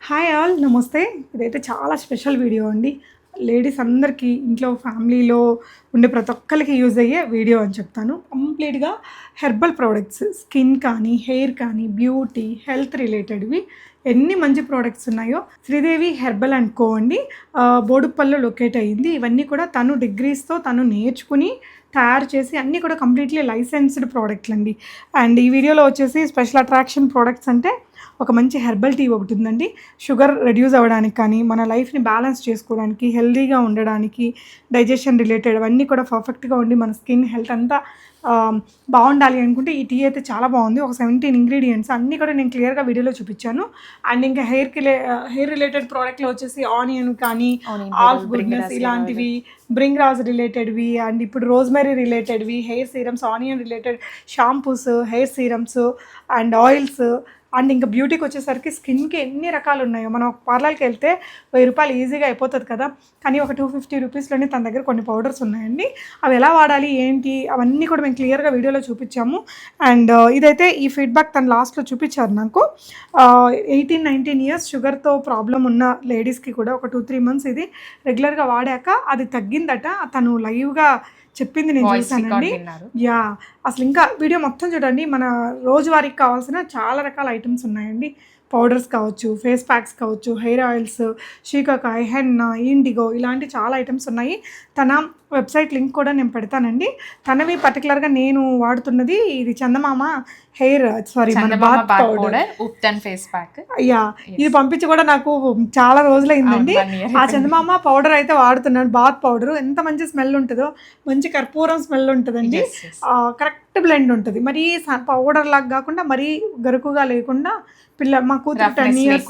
Hi all నమస్తే. ఇదైతే చాలా స్పెషల్ వీడియో అండి. లేడీస్ అందరికీ ఇంట్లో ఫ్యామిలీలో ఉండే ప్రతి ఒక్కరికి యూజ్ అయ్యే వీడియో అని చెప్తాను. కంప్లీట్‌గా హెర్బల్ ప్రొడక్ట్స్ స్కిన్ కానీ, హెయిర్ కానీ, బ్యూటీ, హెల్త్ రిలేటెడ్‌వి ఎన్ని మంచి ప్రొడక్ట్స్ ఉన్నాయో శ్రీదేవి హెర్బల్ అండ్ కో అండి. బోడుప్పల్లో లొకేట్ అయ్యింది. ఇవన్నీ కూడా తను డిగ్రీస్‌తో తను నేర్చుకుని తయారు చేసి అన్నీ కూడా కంప్లీట్‌లీ లైసెన్స్డ్ ప్రొడక్ట్‌లండి. అండ్ ఈ వీడియోలో వచ్చేసి స్పెషల్ అట్రాక్షన్ ప్రొడక్ట్స్ అంటే ఒక మంచి హెర్బల్ టీ ఒకటి ఉందండి. షుగర్ రెడ్యూస్ అవ్వడానికి కానీ, మన లైఫ్‌ని బ్యాలెన్స్ చేసుకోవడానికి, హెల్తీగా ఉండడానికి, డైజెషన్ రిలేటెడ్ అవన్నీ కూడా పర్ఫెక్ట్‌గా ఉండి మన స్కిన్ హెల్త్ అంతా బాగుండాలి అనుకుంటే ఈ టీ అయితే చాలా బాగుంది. ఒక 17 ఇంగ్రీడియంట్స్ అన్నీ కూడా నేను క్లియర్‌గా వీడియోలో చూపించాను. అండ్ ఇంకా హెయిర్ రిలేటెడ్ ప్రోడక్ట్‌లో వచ్చేసి ఆనియన్ కానీ, ఆల్ఫ్ గుడ్నెస్ ఇలాంటివి, బ్రింగ్ రాజ్ రిలేటెడ్వి అండ్ ఇప్పుడు రోజ్మెరీ రిలేటెడ్వి, hair serums, onion related shampoos, hair serums and oils and ఇంకా బ్యూటీకి వచ్చేసరికి స్కిన్కి ఎన్ని రకాలు ఉన్నాయో. మనం ఒక పార్లర్కి వెళ్తే ₹1000 ఈజీగా అయిపోతుంది కదా. కానీ ఒక 250 రూపీస్లోనే తన దగ్గర కొన్ని పౌడర్స్ ఉన్నాయండి. అవి ఎలా వాడాలి ఏంటి అవన్నీ కూడా మేము క్లియర్గా వీడియోలో చూపించాము. అండ్ ఇదైతే ఈ ఫీడ్బ్యాక్ తను లాస్ట్లో చూపించారు నాకు. 18-19 ఇయర్స్ షుగర్తో ప్రాబ్లం ఉన్న లేడీస్కి కూడా ఒక 2-3 మంత్స్ ఇది రెగ్యులర్గా వాడాక అది తగ్గిందట. తను లైవ్గా చెప్పింది నేను చూసానండి. యా, అసలు ఇంకా వీడియో మొత్తం చూడండి. మన రోజువారీకి కావాల్సిన చాలా రకాల ఐటమ్స్ ఉన్నాయండి. పౌడర్స్ కావచ్చు, ఫేస్ ప్యాక్స్ కావచ్చు, hair oils, shikakai, henna, IndiGo ఇలాంటి చాలా ఐటమ్స్ ఉన్నాయి. తన వెబ్సైట్ లింక్ కూడా నేను పెడతానండి. తనవి పర్టికులర్గా నేను వాడుతున్నది ఇది Chandamama bath powder ubtan face pack. Yeah, ఇది పంపించి కూడా నాకు చాలా రోజులైందండి. ఆ చందమామ పౌడర్ అయితే వాడుతున్నాను. బాత్ పౌడర్ ఎంత మంచి స్మెల్ ఉంటుందో, మంచి కర్పూరం స్మెల్ ఉంటుందండి. కరెక్ట్ బ్లెండ్ ఉంటుంది. మరీ పౌడర్ లాగా కాకుండా మరీ గరుకుగా లేకుండా మా కూతురు 10 ఇయర్స్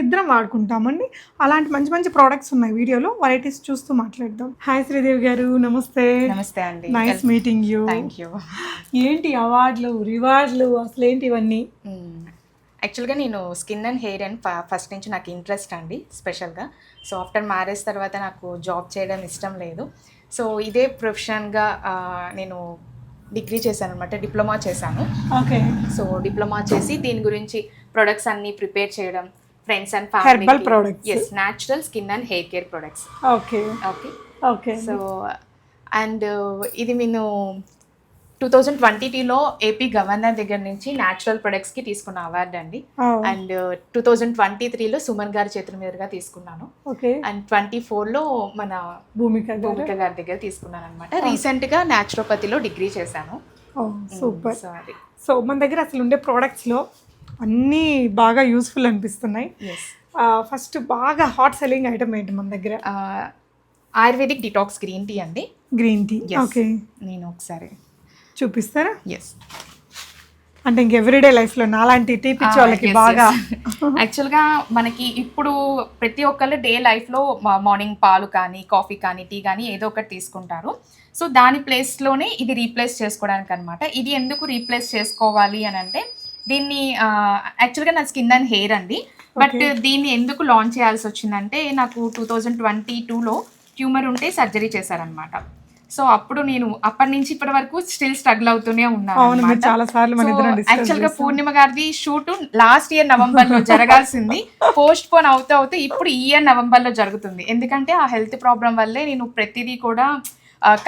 ఇద్దరం వాడుకుంటామండి. అలాంటి మంచి మంచి ప్రోడక్ట్స్ ఉన్నాయి. వీడియోలో వెరైటీస్ చూస్తూ మాట్లాడదాం. హాయ్ శ్రీదేవి గారు, నమస్తే. నమస్తే అండి, nice meeting you. Thank you. ఏంటి అవార్డులు, రివార్డులు, అసలు ఏంటి ఇవన్నీ? యాక్చువల్గా నేను skin and hair and first నుంచి నాకు ఇంట్రెస్ట్ అండి స్పెషల్గా. సో ఆఫ్టర్ మ్యారేజ్ తర్వాత నాకు జాబ్ చేయడం ఇష్టం లేదు. సో ఇదే ప్రొఫెషన్గా నేను డిగ్రీ చేశాను అనమాట, డిప్లొమా చేశాను. ఓకే. సో డిప్లొమా చేసి దీని గురించి ప్రొడక్ట్స్ అన్ని ప్రిపేర్ చేయడం, friends and herbal products. Yes, natural skin and hair care products. Okay okay okay. So and ఇది నేను 2022లో ఏపీ గవర్నర్ దగ్గర నుంచి న్యాచురల్ ప్రొడక్ట్స్కి తీసుకున్న అవార్డు అండి. అండ్ 2023లో సుమన్ గారి చేతుల మీదుగా తీసుకున్నాను. అండ్ 24లో మన భూమిక గారి దగ్గర తీసుకున్నాను అనమాట. రీసెంట్గా న్యాచురోపతిలో డిగ్రీ చేశాను. సూపర్. సో మన దగ్గర అసలు ఉండే ప్రోడక్ట్స్లో అన్నీ బాగా యూస్ఫుల్ అనిపిస్తున్నాయి. ఫస్ట్ బాగా హాట్ సెల్లింగ్ ఐటమ్ ఏంటి మన దగ్గర? ఆయుర్వేదిక్ డిటాక్స్ గ్రీన్ టీ అండి. Green tea. ఓకే, నేను ఒకసారి చూపిస్తారా? ఎస్. అంటే ఇంక ఎవ్రీడే లైఫ్లో నాలాంటి టీ పిచ్చి వాళ్ళకి బాగా యాక్చువల్గా మనకి ఇప్పుడు ప్రతి ఒక్కళ్ళు డే లైఫ్లో మార్నింగ్ పాలు కానీ, కాఫీ కానీ, టీ కానీ ఏదో ఒకటి తీసుకుంటారు. సో దాని ప్లేస్లోనే ఇది రీప్లేస్ చేసుకోవడానికి అనమాట. ఇది ఎందుకు రీప్లేస్ చేసుకోవాలి అని అంటే, దీన్ని యాక్చువల్గా నా స్కిన్ అండ్ హెయిర్ అండి. బట్ దీన్ని ఎందుకు లాంచ్ చేయాల్సి వచ్చిందంటే, నాకు 2022లో ట్యూమర్ ఉంటే సర్జరీ చేశారనమాట. సో అప్పుడు నేను అప్పటి నుంచి ఇప్పటి వరకు స్టిల్ స్ట్రగుల్ అవుతూనే ఉన్నాను. యాక్చువల్గా పూర్ణిమ గారిది షూట్ లాస్ట్ ఇయర్ నవంబర్లో జరగాల్సింది పోస్ట్ పోన్ అవుతూ ఇప్పుడు ఈ ఇయర్ నవంబర్లో జరుగుతుంది. ఎందుకంటే ఆ హెల్త్ ప్రాబ్లం వల్లే నేను ప్రతిదీ కూడా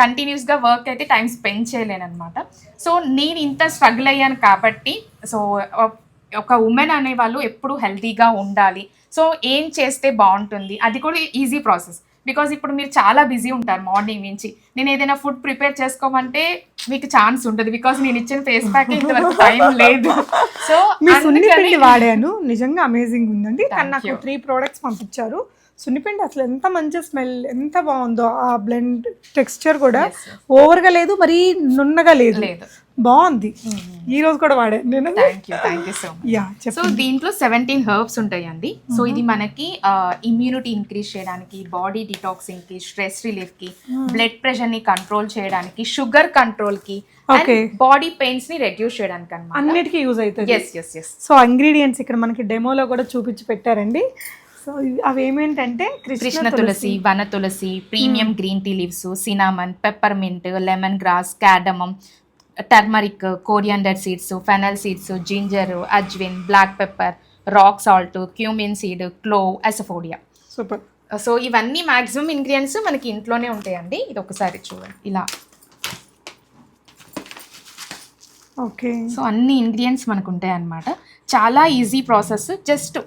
కంటిన్యూస్గా వర్క్ అయితే టైం స్పెండ్ చేయలేనమాట. సో నేను ఇంత స్ట్రగుల్ అయ్యాను కాబట్టి, సో ఒక ఉమెన్ అనేవాళ్ళు ఎప్పుడు హెల్తీగా ఉండాలి. సో ఏం చేస్తే బాగుంటుంది, అది కూడా ఈజీ ప్రాసెస్. బికాజ్ ఇప్పుడు మీరు చాలా బిజీ ఉంటారు మార్నింగ్ నుంచి. నేను ఏదైనా ఫుడ్ ప్రిపేర్ చేసుకోమంటే మీకు ఛాన్స్ ఉంటుంది, బికాజ్ నేను ఇచ్చిన ఫేస్ ప్యాక్ ఇంతవరకు టైం లేదు. సో సున్నిపిండి వాడాను, నిజంగా అమేజింగ్ ఉందండి. కానీ నాకు 3 ప్రోడక్ట్స్ పంపించారు. సున్నిపిండి అసలు ఎంత మంచి స్మెల్, ఎంత బాగుందో. ఆ బ్లెండ్ టెక్స్చర్ కూడా ఓవర్గా లేదు, మరీ నున్నగా లేదు, బాగుంది. ఈ రోజు కూడా వాడాను నేను. Thank you so much. So దీంట్లో 17 హెర్బ్స్ ఉంటాయండి. సో ఇది మనకి ఇమ్యూనిటీ ఇంక్రీజ్ చేయడానికి, బాడీ డిటాక్సింగ్కి, స్ట్రెస్ రిలీఫ్కి, బ్లడ్ ప్రెషర్ని కంట్రోల్ చేయడానికి, షుగర్ కంట్రోల్కి, బాడీ పెయిన్స్ ని రెడ్యూస్ చేయడానికి అన్నమాట. అన్నిటికీ యూజ్ అవుతుంది. ఎస్. సో ఇంగ్రీడియంట్స్ ఇక్కడ మనకి డెమోలో కూడా చూపించి పెట్టారండి. సో అవి ఏమేంటంటే Krishna Tulsi, Vana Tulsi, premium green tea leaves, cinnamon, peppermint, lemon grass, cardamom, turmeric, coriander seeds, fennel seeds, ginger, ajwain, black pepper, rock salt, cumin seed, clove, asafoetida. Super. So ఇవన్నీ మ్యాక్సిమం ఇంగ్రీడియంట్స్ మనకి ఇంట్లోనే ఉంటాయండి. ఇది ఒకసారి చూడండి ఇలా. ఓకే. సో అన్ని ఇంగ్రీడియంట్స్ మనకు ఉంటాయి అన్నమాట. చాలా ఈజీ ప్రాసెస్. జస్ట్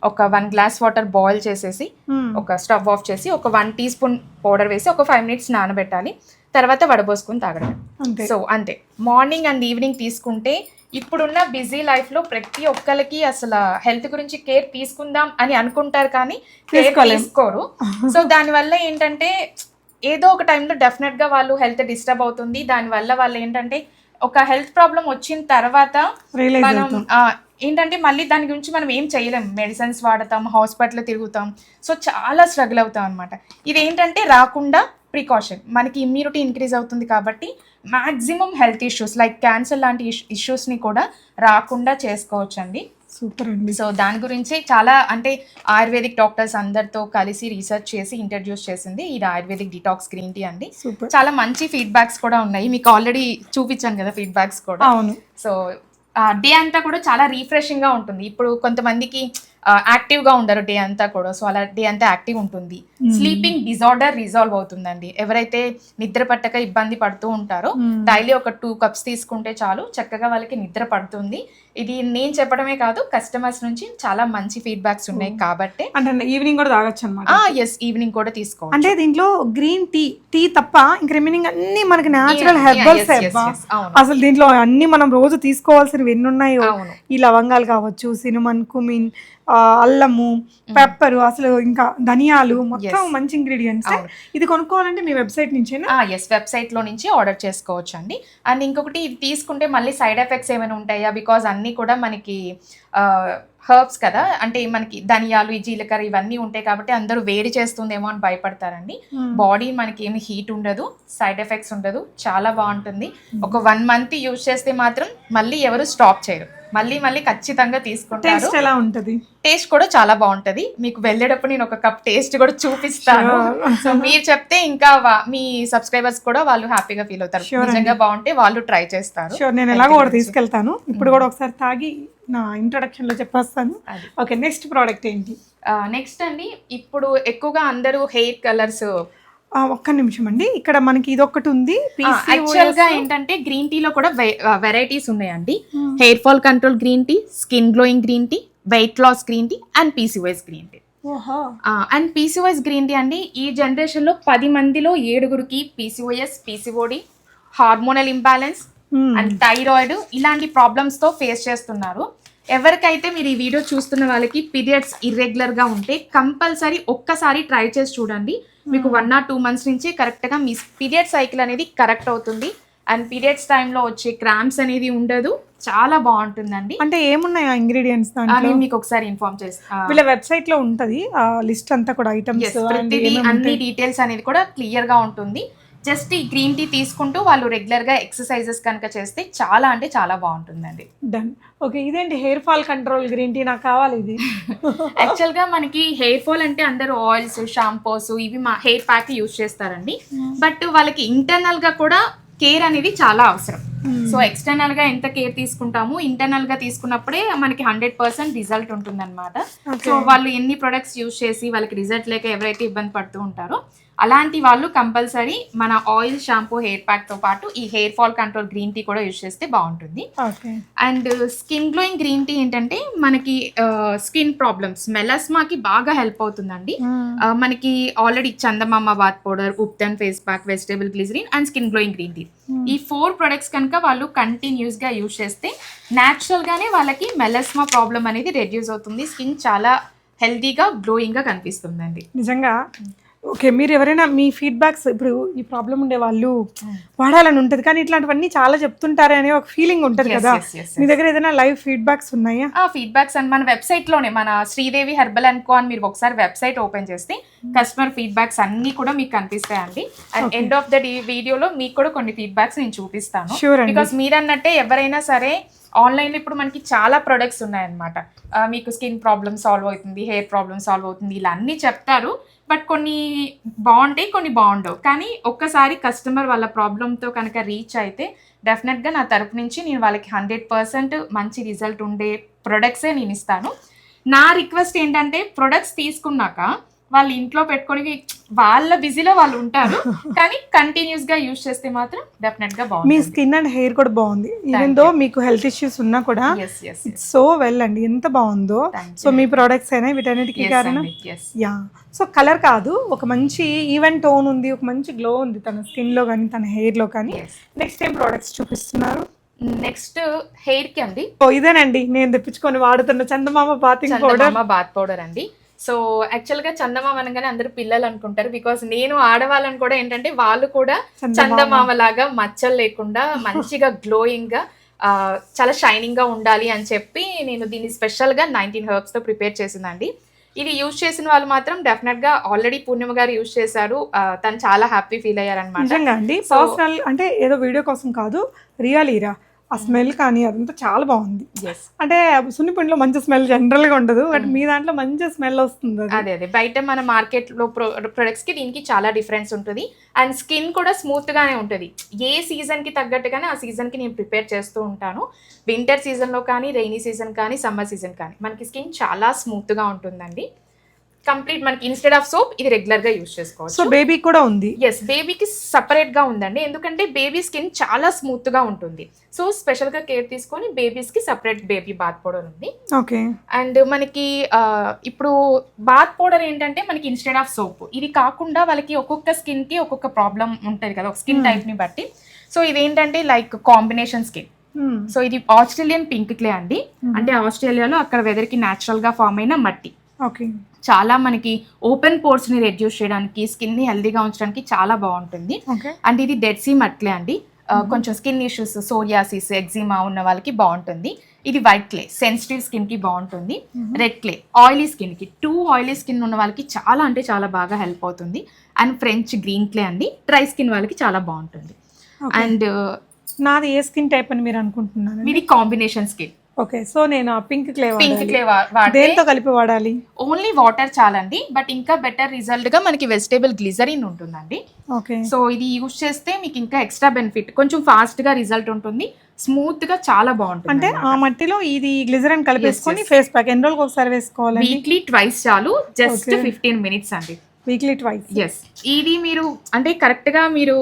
ఒక 1 గ్లాస్ వాటర్ బాయిల్ చేసేసి ఒక స్టవ్ ఆఫ్ చేసి ఒక 1 టీ స్పూన్ పౌడర్ వేసి ఒక 5 మినిట్స్ నానబెట్టాలి. తర్వాత వడబోసుకొని తాగడం. సో అంతే. మార్నింగ్ అండ్ ఈవినింగ్ తీసుకుంటే ఇప్పుడున్న బిజీ లైఫ్లో ప్రతి ఒక్కరికి అసలు హెల్త్ గురించి కేర్ తీసుకుందాం అని అనుకుంటారు కానీ తీసుకోరు. సో దానివల్ల ఏంటంటే ఏదో ఒక టైంలో డెఫినెట్గా వాళ్ళు హెల్త్ డిస్టర్బ్ అవుతుంది. దానివల్ల వాళ్ళు ఏంటంటే ఒక హెల్త్ ప్రాబ్లం వచ్చిన తర్వాత మనం ఏంటంటే మళ్ళీ దాని గురించి మనం ఏం చేయలేం. మెడిసిన్స్ వాడతాం, హాస్పిటల్ తిరుగుతాం. సో చాలా స్ట్రగుల్ అవుతాం అనమాట. ఇది ఏంటంటే రాకుండా ప్రికాషన్, మనకి ఇమ్యూనిటీ ఇంక్రీజ్ అవుతుంది కాబట్టి maximum health issues like cancer లాంటి ఇష్యూస్ని కూడా రాకుండా చేసుకోవచ్చు అండి. సూపర్ అండి. సో దాని గురించి చాలా అంటే ఆయుర్వేదిక్ డాక్టర్స్ అందరితో కలిసి రీసెర్చ్ చేసి ఇంట్రడ్యూస్ చేసింది ఇది ఆయుర్వేదిక్ డిటాక్స్ గ్రీన్ టీ అండి. చాలా మంచి ఫీడ్బ్యాక్స్ కూడా ఉన్నాయి. మీకు ఆల్రెడీ చూపించాను కదా ఫీడ్బ్యాక్స్ కూడా. అవును. సో డే అంతా కూడా చాలా రీఫ్రెషింగ్గా ఉంటుంది. ఇప్పుడు కొంతమందికి యాక్టివ్గా ఉండరు డే అంతా కూడా. సో అలా డే అంతా యాక్టివ్ ఉంటుంది. స్లీపింగ్ డిజార్డర్ రిజాల్వ్ అవుతుందండి. ఎవరైతే నిద్ర పట్టక ఇబ్బంది పడుతూ ఉంటారో డైలీ ఒక 2 కప్స్ తీసుకుంటే చాలు, చక్కగా వాళ్ళకి నిద్ర పడుతుంది. ఇది నేను చెప్పడమే కాదు, కస్టమర్స్ నుంచి చాలా మంచి ఫీడ్బ్యాక్స్ ఉన్నాయి కాబట్టి. అంటే ఈవినింగ్ కూడా తాగొచ్చు అనమాట. ఎస్, ఈవినింగ్ కూడా తీసుకో. అంటే దీంట్లో గ్రీన్ టీ తప్ప ఇంక రిమైనింగ్ అన్ని మనకి న్యాచురల్ హెర్బల్స్. అసలు దీంట్లో అన్ని మనం రోజు తీసుకోవాల్సినవి ఎన్ని ఉన్నాయో, ఈ లవంగాలు కావచ్చు, సినమన్, కుమిన్, అల్లము, పెప్పర్, అసలు ఇంకా ధనియాలు, మొత్తం మంచి ఇంగ్రీడియంట్స్. ఇది కొనుక్కోవాలంటే మీ వెబ్సైట్ నుంచేనా? ఎస్, వెబ్సైట్ లో నుంచి ఆర్డర్ చేసుకోవచ్చు అండి. అండ్ ఇంకొకటి, ఇది తీసుకుంటే మళ్ళీ సైడ్ ఎఫెక్ట్స్ ఏమైనా ఉంటాయా? బికాజ్ అన్ని కూడా మనకి హర్బ్స్ కదా, అంటే మనకి ధనియాలు, జీలకర్ర ఇవన్నీ ఉంటాయి కాబట్టి అందరూ వేడి చేస్తుందేమో అని భయపడతారండి. బాడీ మనకి ఏమి హీట్ ఉండదు, సైడ్ ఎఫెక్ట్స్ ఉండదు, చాలా బాగుంటుంది. ఒక 1 మంత్ యూజ్ చేస్తే మాత్రం మళ్ళీ ఎవరు స్టాప్ చేయరు, మళ్ళీ ఖచ్చితంగా తీసుకుంటారు. ఎలా ఉంటుంది? టేస్ట్ కూడా చాలా బాగుంటది. మీకు వెళ్ళేటప్పుడు నేను ఒక కప్ టేస్ట్ కూడా చూపిస్తాను. సో మీరు చెప్తే ఇంకా మీ సబ్స్క్రైబర్స్ కూడా వాళ్ళు హ్యాపీగా ఫీల్ అవుతారు. నిజంగా బాగుంటే వాళ్ళు ట్రై చేస్తారు. నేను ఎలాగో కూడా తీసుకెళ్తాను. ఇప్పుడు కూడా ఒకసారి తాగి నా ఇంట్రొడక్షన్ లో చెప్పేస్తాను. ఓకే, నెక్స్ట్ ప్రోడక్ట్ ఏంటి? నెక్స్ట్ అండి, ఇప్పుడు ఎక్కువగా అందరూ హెయిర్ కలర్స్. ఒక్క నిమిషం అండి, ఇక్కడ మనకి ఇది ఒకటి ఉంది. యాక్చువల్ గా ఏంటంటే గ్రీన్ టీలో కూడా వెరైటీస్ ఉన్నాయండి. Hair fall control green tea, skin glowing green tea, weight loss green tea and PCOS green tea. And PCOS green tea అండి, ఈ జనరేషన్ లో 10 మందిలో 7గురికి PCOS, PCOD, hormonal imbalance and thyroid ఇలాంటి ప్రాబ్లమ్స్ తో ఫేస్ చేస్తున్నారు. ఎవరికైతే మీరు ఈ వీడియో చూస్తున్న వాళ్ళకి పీరియడ్స్ ఇర్రెగ్యులర్ గా ఉంటే కంపల్సరీ ఒక్కసారి ట్రై చేసి చూడండి. మీకు 1 or 2 months నుంచి కరెక్ట్ గా మీ పీరియడ్ సైకిల్ అనేది కరెక్ట్ అవుతుంది. అండ్ పీరియడ్స్ టైంలో వచ్చే క్రాంప్స్ అనేది ఉండదు. చాలా బాగుంటుందండి. అంటే ఏమున్నాయి ఆ ఇంగ్రీడియంట్స్? నేను మీకు ఒకసారి ఇన్ఫార్మ్ చేస్తాను. వీళ్ళ వెబ్సైట్ లో ఉంటది ఆ లిస్ట్ అంతా కూడా, ఐటమ్స్ అన్ని డీటెయిల్స్ అనేది కూడా క్లియర్ గా ఉంటుంది. జస్ట్ ఈ గ్రీన్ టీ తీసుకుంటూ వాళ్ళు రెగ్యులర్ గా ఎక్సర్సైజెస్ కనుక చేస్తే చాలా అంటే చాలా బాగుంటుందండి. డన్. ఓకే, ఇదేంటి hair fall control green tea? నాకు కావాలి ఇది. యాక్చువల్ గా మనకి హెయిర్ ఫాల్ అంటే అందరూ ఆయిల్స్, షాంపూస్ ఇవి మా హెయిర్ ప్యాక్ యూజ్ చేస్తారండి. బట్ వాళ్ళకి ఇంటర్నల్ గా కూడా కేర్ అనేది చాలా అవసరం. సో ఎక్స్టర్నల్ గా ఎంత కేర్ తీసుకుంటామో ఇంటర్నల్ గా తీసుకున్నప్పుడే మనకి 100% రిజల్ట్ ఉంటుంది అనమాట. సో వాళ్ళు ఎన్ని ప్రొడక్ట్స్ యూజ్ చేసి వాళ్ళకి రిజల్ట్ లేక ఎవరైతే ఇబ్బంది పడుతూ ఉంటారో అలాంటి వాళ్ళు కంపల్సరీ మన ఆయిల్, షాంపూ, హెయిర్ ప్యాక్ తో పాటు ఈ hair fall control green tea కూడా యూజ్ చేస్తే బాగుంటుంది. And skin glowing green tea ఏంటంటే మనకి స్కిన్ ప్రాబ్లమ్స్, మెలాస్మాకి బాగా హెల్ప్ అవుతుందండి. మనకి already Chandamama bath powder, ubtan face pack, vegetable glycerin and skin glowing green tea, ఈ 4 ప్రొడక్ట్స్ కనుక వాళ్ళు కంటిన్యూస్ గా యూజ్ చేస్తే న్యాచురల్ గానే వాళ్ళకి మెలాస్మా ప్రాబ్లం అనేది రెడ్యూస్ అవుతుంది. స్కిన్ చాలా హెల్తీగా, గ్లోయింగ్ గా కనిపిస్తుందండి. నిజంగా. ఓకే, మీరు ఎవరైనా మీ ఫీడ్బ్యాక్స్, ఇప్పుడు ఈ ప్రాబ్లం ఉండే వాళ్ళు వాడాలని ఉంటుంది కానీ ఇట్లాంటివన్నీ చాలా చెప్తుంటారే అనే ఒక ఫీలింగ్ ఉంటుంది కదా, మీ దగ్గర ఏదైనా లైవ్ ఫీడ్బ్యాక్స్ ఉన్నాయా? ఫీడ్బ్యాక్స్ అండ్ మన వెబ్సైట్ లోనే, మన శ్రీదేవి హెర్బల్ అండ్ కో అని మీరు ఒకసారి వెబ్సైట్ ఓపెన్ చేస్తే కస్టమర్ ఫీడ్బ్యాక్స్ అన్ని కూడా మీకు కనిపిస్తాయండి. అండ్ ఎండ్ ఆఫ్ ద వీడియోలో మీకు కూడా కొన్ని ఫీడ్బ్యాక్స్ నేను చూపిస్తాను. బికాస్ మీరు అన్నట్టే ఎవరైనా సరే ఆన్లైన్లో ఇప్పుడు మనకి చాలా ప్రొడక్ట్స్ ఉన్నాయన్నమాట. మీకు స్కిన్ ప్రాబ్లమ్ సాల్వ్ అవుతుంది, హెయిర్ ప్రాబ్లమ్ సాల్వ్ అవుతుంది, ఇలా అన్నీ చెప్తారు. బట్ కొన్ని బాగుంటాయి, కొన్ని బాగుండవు. కానీ ఒక్కసారి కస్టమర్ వాళ్ళ ప్రాబ్లంతో కనుక రీచ్ అయితే డెఫినెట్గా నా తరపు నుంచి నేను వాళ్ళకి 100% మంచి రిజల్ట్ ఉండే ప్రొడక్ట్సే నేను ఇస్తాను. నా రిక్వెస్ట్ ఏంటంటే ప్రొడక్ట్స్ తీసుకున్నాక వాళ్ళు ఇంట్లో పెట్టుకొని వాళ్ళ బిజీలో వాళ్ళు ఉంటారు, కానీ కంటిన్యూస్ గా యూజ్ చేస్తే మాత్రం డెఫినెట్ గా మీ బాగుంది. స్కిన్ అండ్ హెయిర్ కూడా బాగుంది. ఈవెన్ దో మీకు హెల్త్ ఇష్యూస్ ఉన్నా కూడా ఇట్స్ సో వెల్ అండి, ఎంత బాగుందో. సో మీ ప్రోడక్ట్స్ అయినా వీటన్నిటికీ కారణం యా. సో కలర్ కాదు, ఒక మంచి ఈవెన్ టోన్ ఉంది, ఒక మంచి గ్లో ఉంది తన స్కిన్ లో కానీ తన హెయిర్ లో కానీ. నెక్స్ట్ టైం ప్రోడక్ట్స్ చూపిస్తున్నారు. నెక్స్ట్ హెయిర్ కి అండి, ఓ ఇదేనండి నేను తెప్పించుకొని వాడుతున్న చందమామ బాతింగ్ పౌడర్. బాత్ పౌడర్ అండి. సో యాక్చువల్గా చందమామ అనగానే అందరూ పిల్లలు అనుకుంటారు, బికాస్ నేను ఆడవాళ్ళని కూడా ఏంటంటే వాళ్ళు కూడా చందమామ లాగా మచ్చలు లేకుండా మంచిగా గ్లోయింగ్ గా చాలా షైనింగ్ గా ఉండాలి అని చెప్పి నేను దీన్ని స్పెషల్ గా 19 herbs తో ప్రిపేర్ చేసిందండి. ఇది యూజ్ చేసిన వాళ్ళు మాత్రం డెఫినెట్ గా ఆల్రెడీ పూర్ణిమ గారు యూజ్ చేశారు, తను చాలా హ్యాపీ ఫీల్ అయ్యారనమాట. నిజంగా అండి, పర్సనల్ అంటే ఏదో వీడియో కోసం కాదు, రియలీరా ఆ స్మెల్ కానీ అదంతా చాలా బాగుంది. అంటే సున్నిపిండిలో మంచి స్మెల్ జనరల్ గా ఉండదు, బట్ మీ దాంట్లో మంచి స్మెల్ వస్తుంది. అదే బయట మన మార్కెట్ లో ప్రొడక్ట్స్ కి దీనికి చాలా డిఫరెన్స్ ఉంటుంది, అండ్ స్కిన్ కూడా స్మూత్ గానే ఉంటుంది. ఏ సీజన్ కి తగ్గట్టుగానే ఆ సీజన్ కి నేను ప్రిపేర్ చేస్తూ ఉంటాను. వింటర్ సీజన్ లో కానీ, రైనీ సీజన్ కానీ, సమ్మర్ సీజన్ కానీ మనకి స్కిన్ చాలా స్మూత్ గా ఉంటుందండి. కంప్లీట్ మనకి ఇన్స్టెడ్ ఆఫ్ సోప్ ఇది రెగ్యులర్ గా యూజ్ చేసుకోవచ్చు. సో బేబీ కూడా ఉంది. ఎస్, బేబీకి సపరేట్ గా ఉందండి, ఎందుకంటే బేబీ స్కిన్ చాలా స్మూత్ గా ఉంటుంది. సో స్పెషల్ గా కేర్ తీసుకొని బేబీస్ కి సపరేట్ బేబీ బాత్ పౌడర్ ఉంది. ఓకే. అండ్ మనకి ఇప్పుడు బాత్ పౌడర్ ఏంటంటే మనకి ఇన్స్టెడ్ ఆఫ్ సోప్, ఇది కాకుండా వాళ్ళకి ఒక్కొక్క స్కిన్ కి ఒక్కొక్క ప్రాబ్లం ఉంటుంది కదా, ఒక స్కిన్ టైప్ ని బట్టి. సో ఇదేంటంటే లైక్ కాంబినేషన్ స్కిన్. సో ఇది ఆస్ట్రేలియన్ పింక్ క్లే అండి, అంటే ఆస్ట్రేలియాలో అక్కడ వెదర్ కి న్యాచురల్ గా ఫామ్ అయిన మట్టి. ఓకే. చాలా మనకి ఓపెన్ పోర్స్ ని రెడ్యూస్ చేయడానికి, స్కిన్ ని హెల్దీగా ఉంచడానికి చాలా బాగుంటుంది. అండ్ ఇది డెడ్ సీ మట్లే అండి, కొంచెం స్కిన్ ఇష్యూస్, సోరియాసిస్, ఎగ్జిమా ఉన్న వాళ్ళకి బాగుంటుంది. ఇది వైట్ క్లే, సెన్సిటివ్ స్కిన్ కి బాగుంటుంది. రెడ్ క్లే ఆయిలీ స్కిన్ కి, ఆయిలీ స్కిన్ ఉన్న వాళ్ళకి చాలా అంటే చాలా బాగా హెల్ప్ అవుతుంది. అండ్ ఫ్రెంచ్ గ్రీన్ క్లే అండి, డ్రై స్కిన్ వాళ్ళకి చాలా బాగుంటుంది. అండ్ నాది ఏ స్కిన్ టైప్ అని మీరు అనుకుంటున్నాను? ఇది కాంబినేషన్ స్కిన్. ఓకే. సో నేను పింక్ క్లే వాడితే దేంతో కలిపి వాడాలి? ఓన్లీ వాటర్ చాలండి, బట్ ఇంకా బెటర్ రిజల్ట్ గా మనకి వెజిటేబుల్ గ్లిజరిన్ ఉంటుందండి. ఓకే. సో ఇది యూజ్ చేస్తే మీకు ఇంకా ఎక్స్ట్రా బెనిఫిట్, కొంచెం ఫాస్ట్ గా రిజల్ట్ ఉంటుంది, స్మూత్ గా చాలా బాగుంటుంది. అంటే ఆ మట్టిలో ఇది గ్లిజరిన్ కలిపేసుకొని ఫేస్ ప్యాక్ ఎన్ని రోజులకు ఒకసారి వేసుకోవాలి? వీక్లీ ట్వైస్ చాలు, జస్ట్ 15 minutes అండి. Weekly twice. ఎస్, ఇది మీరు అంటే కరెక్ట్ గా మీరు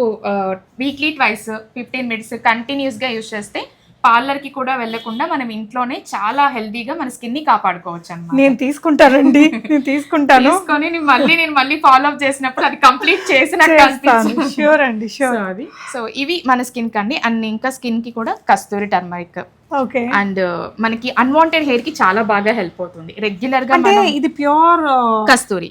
వీక్లీ ట్వైస్ 15 minutes కంటిన్యూస్ గా యూజ్ చేస్తే పార్లర్ కి కూడా వెళ్లకుండా మనం ఇంట్లోనే చాలా హెల్దీగా మన స్కిన్ ని కాపాడుకోవచ్చు అన్నమాట. నేను తీసుకుంటానండి, నేను తీసుకుంటాను. తీసుకొని నేను మళ్ళీ ఫాలో అప్ చేసినప్పుడు అది కంప్లీట్ చేసినట్టు అనిపిస్తుంది. ష్యూర్ అండి, ష్యూర్. సో ఇవి మన స్కిన్ కండి. అండ్ ఇంకా స్కిన్ కి కూడా కస్తూరి టర్మరిక్. ఓకే. అండ్ మనకి అన్వాంటెడ్ హెయిర్ కి చాలా బాగా హెల్ప్ అవుతుంది. రెగ్యులర్ గా ఇది ప్యూర్ కస్తూరి.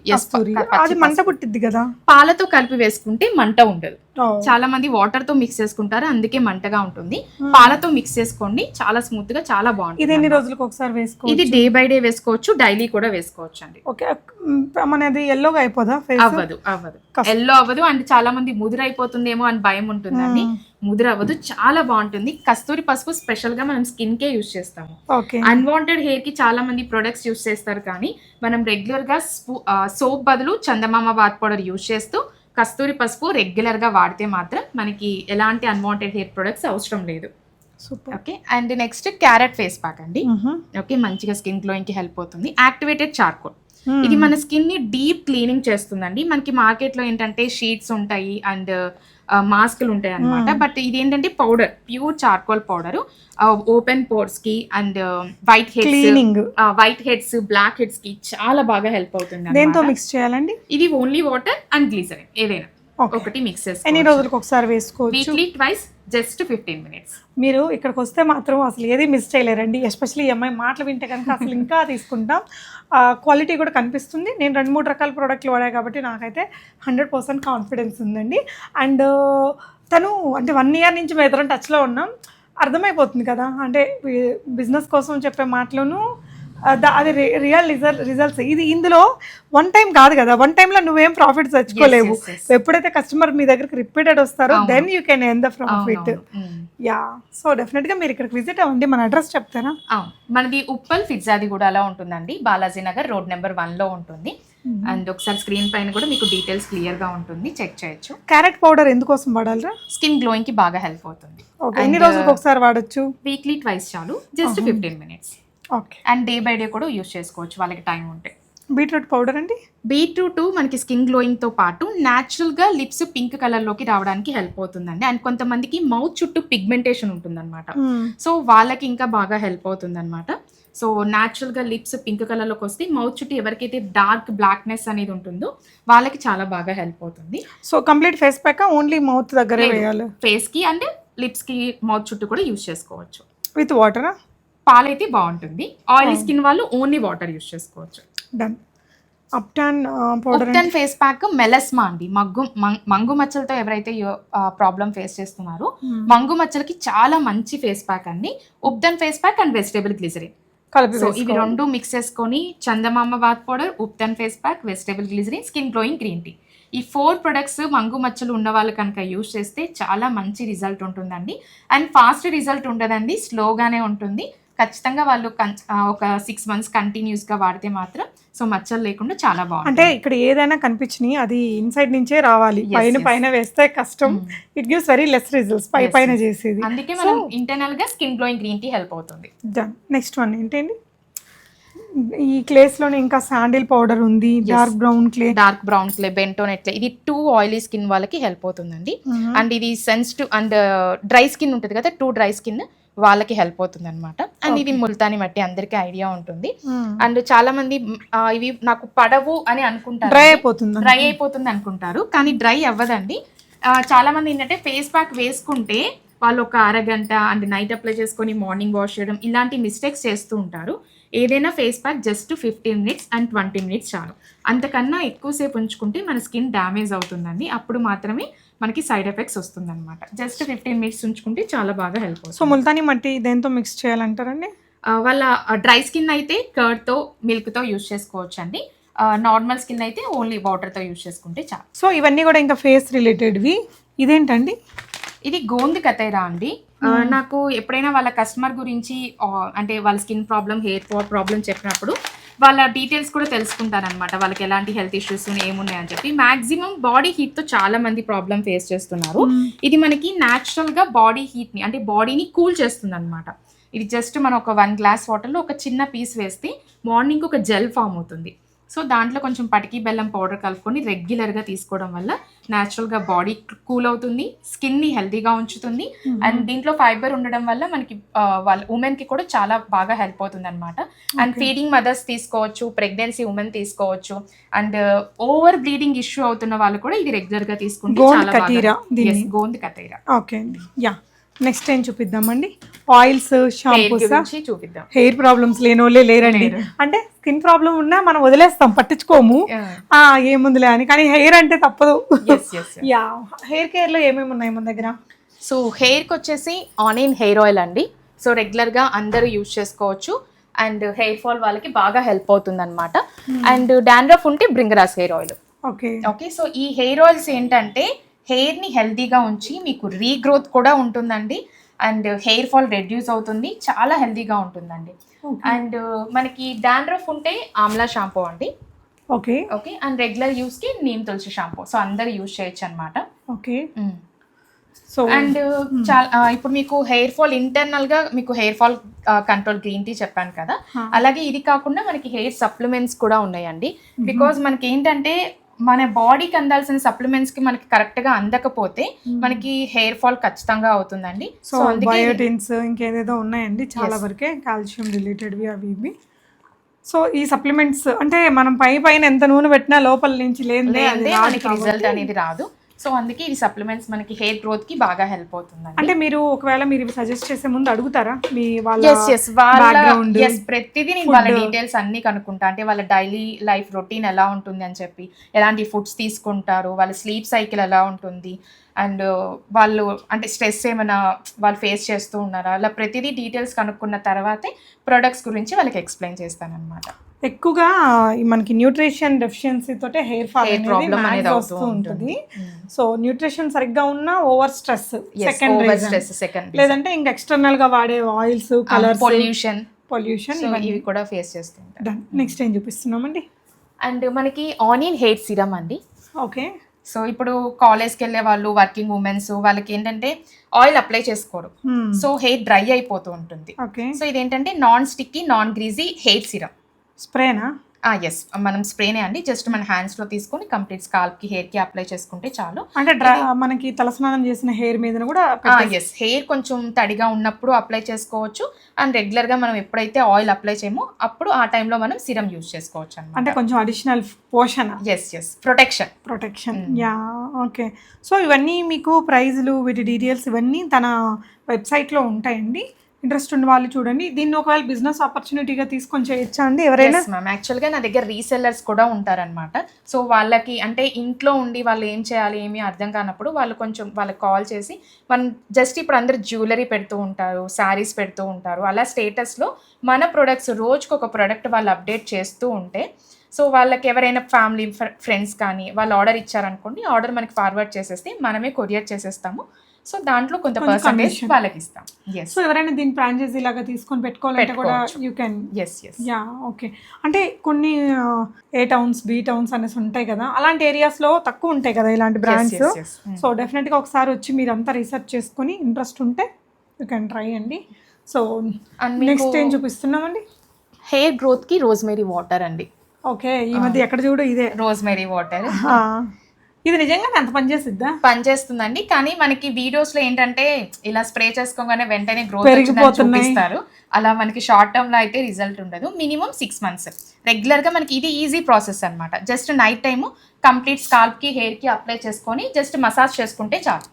అది మంట పుట్టిద్ది కదా, పాలతో కలిపి వేసుకుంటే మంట ఉండదు. చాలా మంది వాటర్ తో మిక్స్ చేసుకుంటారు, అందుకే మంటగా ఉంటుంది. పాలతో మిక్స్ చేసుకోండి, చాలా స్మూత్ గా చాలా బాగుంటుంది. ఇది ఎన్ని రోజులకు ఒకసారి వేసుకోవచ్చు? ఇది డే బై డే వేసుకోవచ్చు, డైలీ కూడా వేసుకోవచ్చు అండి. ఓకే. మనది ఎల్లోగా అయిపోదా? అవ్వదు, ఎల్లో అవ్వదు. అండ్ చాలా మంది ముదురైపోతుందేమో అని భయం ఉంటుందండి, ముదురు అవ్వదు, చాలా బాగుంటుంది. కస్తూరి పసుపు స్పెషల్ గా మనం స్కిన్ కే యూజ్ చేస్తాము. అన్వాంటెడ్ హెయిర్ కి చాలా మంది ప్రొడక్ట్స్ యూజ్ చేస్తారు, కానీ మనం రెగ్యులర్ గా సోప్ బదులు చందమామ బాత్ పౌడర్ యూజ్ చేస్తూ కస్తూరి పసుపు రెగ్యులర్ గా వాడితే మాత్రం మనకి ఎలాంటి అన్వాంటెడ్ హెయిర్ ప్రొడక్ట్స్ అవసరం లేదు. Okay. And next carrot face pack అండి. ఓకే, మంచిగా స్కిన్ గ్లోయింగ్ కి హెల్ప్ అవుతుంది. యాక్టివేటెడ్ చార్కోల్, ఇది మన స్కిన్ ని డీప్ క్లీనింగ్ చేస్తుందండి. మనకి మార్కెట్ లో ఏంటంటే షీట్స్ ఉంటాయి అండ్ మాస్కులు ఉంటాయి అన్నమాట, బట్ ఇది ఏంటంటే powder, pure charcoal powder. Open pores కి and whiteheads, blackheads కి చాలా బాగా హెల్ప్ అవుతుంది. దేంతో మిక్స్ చేయాలండి? ఇది ఓన్లీ వాటర్ అండ్ గ్లిసరిన్ ఏదైనా ఒకటి మిక్స్ చేసి ఎన్ని రోజులకు ఒకసారి వేసుకోవచ్చు? Weekly twice, just 15 minutes. మీరు ఇక్కడికి వస్తే మాత్రం అసలు ఏది మిస్ చేయలేరండి. ఎస్పెషల్లీ ఈ అమ్మాయి మాటలు వింటే కనుక అసలు ఇంకా తీసుకుంటాం. క్వాలిటీ కూడా కనిపిస్తుంది. నేను 2-3 రకాల ప్రోడక్ట్లు వాడాను కాబట్టి నాకైతే 100% కాన్ఫిడెన్స్ ఉందండి. అండ్ తను అంటే 1 year నుంచి మేము ఇద్దరం టచ్లో ఉన్నాం, అర్థమైపోతుంది కదా, అంటే బిజినెస్ కోసం చెప్పే మాటలను అది రియల్ రిజల్ట్స్. ఇది ఇందులో వన్ టైం కాదు కదా, వన్ టైంలో నువ్వేం ప్రాఫిట్స్ తెచ్చుకోలేవు. ఎప్పుడైతే కస్టమర్ మీ దగ్గరికి రిపీటెడ్ వస్తారో then you can earn the profit. Ya. So డెఫినెట్గా మీరు ఇక్కడికి విజిట్ అవ్వండి. మన అడ్రస్ చెప్తారా? మనది ఉప్పల్ ఫిర్జాదిగూడలో ఉంటుందండి, బాలాజీ నగర్ రోడ్ నెంబర్ 1 లో ఉంటుంది. అండ్ ఒకసారి స్క్రీన్ పైన కూడా మీకు డీటెయిల్స్ క్లియర్ గా ఉంటుంది, చెక్ చేయొచ్చు. క్యారెట్ పౌడర్ ఎందుకోసం వాడాలరా? స్కిన్ గ్లోయింగ్ కి బాగా హెల్ప్ అవుతుంది. ఎన్ని రోజులకు ఒకసారి వాడచ్చు? వీక్లీ ట్వైస్ చాలు, just 15 minutes. Okay. And day by day కూడా యూస్ చేసుకోవచ్చు వాళ్ళకి టైం ఉంటే. బీట్రూట్ పౌడర్ అండి? బీట్రూట్ మనకి స్కిన్ గ్లోయింగ్తో పాటు న్యాచురల్గా లిప్స్ పింక్ కలర్లోకి రావడానికి హెల్ప్ అవుతుందండి. అండ్ కొంతమందికి మౌత్ చుట్టూ పిగ్మెంటేషన్ ఉంటుందన్నమాట. సో వాళ్ళకి ఇంకా బాగా హెల్ప్ అవుతుందన్నమాట. సో న్యాచురల్గా లిప్స్ పింక్ కలర్లోకి వస్తే మౌత్ చుట్టూ ఎవరికైతే డార్క్ బ్లాక్నెస్ అనేది ఉంటుందో వాళ్ళకి చాలా బాగా హెల్ప్ అవుతుంది. So complete face pack only mouth దగ్గరే వేయాలి? ఫేస్కి అండ్ లిప్స్కి మౌత్ చుట్టూ కూడా యూస్ చేసుకోవచ్చు. విత్ వాటరా? పాలైతే బాగుంటుంది. ఆయిలీ స్కిన్ వాళ్ళు ఓన్లీ వాటర్ యూస్ చేసుకోవచ్చు. Done. Ubtan powder, ubtan face pack melasma అండి. మంగు మచ్చలతో ఎవరైతే ప్రాబ్లం ఫేస్ చేస్తున్నారో మంగు మచ్చలకి చాలా మంచి ఫేస్ ప్యాక్ అండి. Ubtan face pack and vegetable glycerin. So ఇవి రెండు మిక్స్ చేసుకొని Chandamama bath powder, ubtan face pack, vegetable glycerin, skin glowing green tea, ఈ 4 ప్రొడక్ట్స్ మంగు మచ్చలు ఉన్న వాళ్ళు కనుక యూజ్ చేస్తే చాలా మంచి రిజల్ట్ ఉంటుందండి. అండ్ ఫాస్ట్ రిజల్ట్ ఉండదండి, స్లోగానే ఉంటుంది. ఖచ్చితంగా వాళ్ళు ఒక 6 months కంటిన్యూస్గా వాడితే మాత్రం సో మచ్చలు లేకుండా చాలా బాగుంటుంది. అంటే ఇక్కడ ఏదైనా కనిపించినాయి అది ఇన్సైడ్ నుంచే రావాలి, పైన వేస్తే కష్టం. It gives very less results పైన చేసేది. అందుకే మనం ఇంటర్నల్ గా skin glowing green tea help అవుతుంది. డన్. నెక్స్ట్ వన్ ఏంటండి? ఈ క్లేస్ లోనే ఇంకా శాండిల్ పౌడర్ ఉంది, dark brown clay, bentonite clay. ఇది 2 ఆయిలీ స్కిన్ వాళ్ళకి హెల్ప్ అవుతుందండి. అండ్ ఇది సెన్సిటివ్ అండ్ డ్రై స్కిన్ ఉంటుంది కదా, 2 డ్రై స్కిన్ వాళ్ళకి హెల్ప్ అవుతుంది అనమాట. అండ్ ఇది ముల్తాని మట్టి అందరికీ ఐడియా ఉంటుంది. అండ్ చాలా మంది ఇవి నాకు పడవు అని అనుకుంటారు, డ్రై అయిపోతుంది అనుకుంటారు, కానీ డ్రై అవ్వదండి. చాలా మంది ఏంటంటే ఫేస్ ప్యాక్ వేసుకుంటే వాళ్ళు ఒక అరగంట అండ్ నైట్ అప్లై చేసుకొని మార్నింగ్ వాష్ చేయడం ఇలాంటి మిస్టేక్స్ చేస్తూ ఉంటారు. ఏదైనా face pack just 15 minutes and 20 minutes చాలు. అంతకన్నా ఎక్కువసేపు ఉంచుకుంటే మన స్కిన్ డ్యామేజ్ అవుతుందండి. అప్పుడు మాత్రమే మనకి సైడ్ ఎఫెక్ట్స్ వస్తుందన్నమాట. జస్ట్ 15 minutes ఉంచుకుంటే చాలా బాగా హెల్ప్ అవుతుంది. సో ముల్తాని మట్టి దేంతో మిక్స్ చేయాలంటారండి? వాళ్ళ డ్రై స్కిన్ అయితే కర్డ్తో మిల్క్తో యూజ్ చేసుకోవచ్చు అండి. నార్మల్ స్కిన్ అయితే ఓన్లీ వాటర్తో యూజ్ చేసుకుంటే చాలు. సో ఇవన్నీ కూడా ఇంకా ఫేస్ రిలేటెడ్వి. ఇదేంటండి? ఇది గోంద్ కతైరా అండి. నాకు ఎప్పుడైనా వాళ్ళ కస్టమర్ గురించి అంటే వాళ్ళ skin problem, hair fall problem చెప్పినప్పుడు వాళ్ళ డీటెయిల్స్ కూడా తెలుసుకుంటారనమాట. వాళ్ళకి ఎలాంటి హెల్త్ ఇష్యూస్ ఏమున్నాయని చెప్పి. మ్యాక్సిమం బాడీ హీట్తో చాలా మంది ప్రాబ్లం ఫేస్ చేస్తున్నారు. ఇది మనకి న్యాచురల్గా బాడీ హీట్ని అంటే బాడీని కూల్ చేస్తుంది అనమాట. ఇది జస్ట్ మనం ఒక 1 glass వాటర్లో ఒక చిన్న పీస్ వేస్తే మార్నింగ్ ఒక జెల్ ఫామ్ అవుతుంది. సో దాంట్లో కొంచెం పటికి బెల్లం పౌడర్ కలుపుకొని రెగ్యులర్గా తీసుకోవడం వల్ల న్యాచురల్గా బాడీ కూల్ అవుతుంది, స్కిన్ని హెల్తీగా ఉంచుతుంది. అండ్ దీంట్లో ఫైబర్ ఉండడం వల్ల మనకి వాళ్ళ ఉమెన్కి కూడా చాలా బాగా హెల్ప్ అవుతుంది అనమాట. అండ్ ఫీడింగ్ మదర్స్ తీసుకోవచ్చు, ప్రెగ్నెన్సీ ఉమెన్ తీసుకోవచ్చు, అండ్ ఓవర్ బ్లీడింగ్ ఇష్యూ అవుతున్న వాళ్ళు కూడా ఇది రెగ్యులర్గా తీసుకుంటే చాలా బాగా. గోంద్ కతైరా. ఓకే అండి. యా. నెక్స్ట్ ఏం చూపిద్దామండి? ఆయిల్స్, షాంపూస్ చూపిద్దాం. హెయిర్ ప్రాబ్లమ్స్ లేనోళ్ళే లేరండి. అంటే స్కిన్ ప్రాబ్లం ఉన్నా మనం వదిలేస్తాం, పట్టించుకోము, ఏముందిలే అని. కానీ హెయిర్ అంటే తప్పదు. యా. హెయిర్ కేర్ లో ఏమేమి ఉన్నాయి మన దగ్గర? సో హెయిర్కి వచ్చేసి ఆనియన్ హెయిర్ ఆయిల్ అండి. సో రెగ్యులర్గా అందరూ యూజ్ చేసుకోవచ్చు. అండ్ హెయిర్ ఫాల్ వాళ్ళకి బాగా హెల్ప్ అవుతుంది అనమాట. అండ్ డాండ్రఫ్ ఉంటే బ్రింగరాస్ హెయిర్ ఆయిల్. ఓకే. సో ఈ హెయిర్ ఆయిల్స్ ఏంటంటే హెయిర్ని హెల్తీగా ఉంచి మీకు రీగ్రోత్ కూడా ఉంటుందండి. అండ్ హెయిర్ ఫాల్ రెడ్యూస్ అవుతుంది, చాలా హెల్తీగా ఉంటుందండి. అండ్ మనకి డాండ్రఫ్ ఉంటే ఆమ్లా షాంపూ అండి. ఓకే. అండ్ రెగ్యులర్ యూస్కి నీమ్ తులసి షాంపూ. సో అందరు యూజ్ చేయొచ్చు అనమాట. ఓకే. సో అండ్ చాలా ఇప్పుడు మీకు హెయిర్ ఫాల్ ఇంటర్నల్గా మీకు hair fall control green tea చెప్పాను కదా, అలాగే ఇది కాకుండా మనకి హెయిర్ సప్లిమెంట్స్ కూడా ఉన్నాయండి. బికాజ్ మనకి ఏంటంటే మన బాడీకి అందాల్సిన సప్లిమెంట్స్ కి మనకి కరెక్ట్ గా అందకపోతే మనకి హెయిర్ ఫాల్ ఖచ్చితంగా అవుతుందండి. సో బయోటిన్స్ ఇంకేదేదో ఉన్నాయండి చాలా వరకే, కాల్షియం రిలేటెడ్వి అవి ఇవి. సో ఈ సప్లిమెంట్స్ అంటే మనం పైన ఎంత నూనె పెట్టినా లోపల నుంచి లేదే మనకి రిజల్ట్ అనేది రాదు. సో అందుకే ఈ సప్లిమెంట్స్ మనకి హెయిర్ గ్రోత్ కి బాగా హెల్ప్ అవుతుంది. అంటే మీరు ఒకవేళ మీరు సజెస్ట్ చేసే ముందు అడుగుతారా మీ వాళ్ళ బ్యాక్గ్రౌండ్? ప్రతిదీ నేను వాళ్ళ డీటెయిల్స్ అన్ని కనుక్కుంటా. అంటే వాళ్ళ డైలీ లైఫ్ రొటీన్ ఎలా ఉంటుంది అని చెప్పి, ఎలాంటి ఫుడ్స్ తీసుకుంటారు, వాళ్ళ స్లీప్ సైకిల్ ఎలా ఉంటుంది, అండ్ వాళ్ళు అంటే స్ట్రెస్ ఏమైనా వాళ్ళు ఫేస్ చేస్తూ ఉన్నారా, అలా ప్రతిదీ డీటెయిల్స్ కనుక్కున్న తర్వాతే ప్రొడక్ట్స్ గురించి వాళ్ళకి ఎక్స్ప్లెయిన్ చేస్తాను అనమాట. ఎక్కువగా మనకి న్యూట్రిషన్ డెఫిషియన్సీ తోటే హెయిర్ ఫాల్ అనేది వస్తూ ఉంటుంది. సో న్యూట్రిషన్ సరిగ్గా ఉన్నా ఓవర్ స్ట్రెస్ సెకండ్, లేదంటే ఇంకా ఎక్స్టర్నల్ గా వాడే ఆయిల్స్, కలర్స్, పొల్యూషన్ ఇవి కూడా ఫేస్ చేస్తుంటారు. నెక్స్ట్ ఏం చూపిస్తున్నామండి? అండ్ మనకి ఆనియన్ హెయిర్ సిరమ్ అండి. ఓకే. సో ఇప్పుడు కాలేజ్కి వెళ్ళే వాళ్ళు, వర్కింగ్ ఉమెన్స్, వాళ్ళకి ఏంటంటే ఆయిల్ అప్లై చేసుకోరు, సో హెయిర్ డ్రై అయిపోతూ ఉంటుంది. ఓకే. సో ఇదేంటంటే non sticky, non greasy hair serum. స్ప్రేనా? ఎస్, మనం స్ప్రేనే అండి. జస్ట్ మన హ్యాండ్స్లో తీసుకొని కంప్లీట్ స్కాల్ప్కి, హెయిర్కి అప్లై చేసుకుంటే చాలు. అంటే మనకి తలస్నానం చేసిన హెయిర్ మీద కూడా ఎస్, హెయిర్ కొంచెం తడిగా ఉన్నప్పుడు అప్లై చేసుకోవచ్చు. అండ్ రెగ్యులర్గా మనం ఎప్పుడైతే ఆయిల్ అప్లై చేయమో అప్పుడు ఆ టైంలో మనం సిరమ్ యూజ్ చేసుకోవచ్చు అన్నమాట. అంటే కొంచెం అడిషనల్ పోషణ. Yes, protection. Ya, okay. So ఇవన్నీ మీకు ప్రైజ్లు, వీటి డీటెయిల్స్ ఇవన్నీ తన వెబ్సైట్లో ఉంటాయండి. ఇంట్రెస్ట్ ఉన్న వాళ్ళు చూడండి. దీన్ని ఒకవేళ బిజినెస్ ఆపర్చునిటీగా తీసుకొని చేయొచ్చా అండి ఎవరైనా? మ్యామ్, యాక్చువల్గా నా దగ్గర రీసెల్లర్స్ కూడా ఉంటారనమాట. సో వాళ్ళకి అంటే ఇంట్లో ఉండి వాళ్ళు ఏం చేయాలి, ఏమీ అర్థం కానప్పుడు వాళ్ళు కొంచెం వాళ్ళకి కాల్ చేసి, మనం జస్ట్ ఇప్పుడు అందరు జ్యువెలరీ పెడుతూ ఉంటారు, శారీస్ పెడుతూ ఉంటారు, అలా స్టేటస్లో మన ప్రొడక్ట్స్ రోజుకి ఒక ప్రోడక్ట్ వాళ్ళు అప్డేట్ చేస్తూ ఉంటే, సో వాళ్ళకి ఎవరైనా ఫ్యామిలీ ఫ్రెండ్స్ కానీ వాళ్ళు ఆర్డర్ ఇచ్చారనుకోండి, ఆర్డర్ మనకి ఫార్వర్డ్ చేసేస్తే మనమే కొరియర్ చేసేస్తాము. సో దాంట్లో కొంత పర్సెంటేజ్ వాళ్ళకి ఇస్తాం. సో ఎవరైనా దీని ఫ్రాంచైజీ లాగా తీసుకొని పెట్టుకోవాలంటే కూడా you can. Yes. Ya, okay. అంటే కొన్ని ఏ టౌన్స్, బి టౌన్స్ అనేసి ఉంటాయి కదా, అలాంటి ఏరియాస్లో తక్కువ ఉంటాయి కదా ఇలాంటి బ్రాండ్స్. సో డెఫినెట్గా ఒకసారి వచ్చి మీరంతా రీసెర్చ్ చేసుకొని ఇంట్రెస్ట్ ఉంటే యూ కెన్ ట్రై అండి. సో నెక్స్ట్ ఏం చూపిస్తున్నామండి? హెయిర్ గ్రోత్కి రోజ్మెరీ వాటర్ అండి. ఓకే. ఈ మధ్య ఎక్కడ చూడు ఇదే రోజ్మెరీ వాటర్. ఇది నిజంగానే అంత పనిచేసిద్దా? పనిచేస్తుందండి, కానీ మనకి వీడియోస్ లో ఏంటంటే ఇలా స్ప్రే చేసుకోగానే వెంటనే గ్రోత్ చూపిస్తారు. అలా మనకి షార్ట్ టర్మ్ లో అయితే రిజల్ట్ ఉండదు. మినిమం 6 months రెగ్యులర్ గా మనకి ఇది ఈజీ ప్రాసెస్ అన్నమాట. Just night time complete scalp కి, హెయిర్ కి అప్లై చేసుకొని జస్ట్ మసాజ్ చేసుకుంటే చాలు.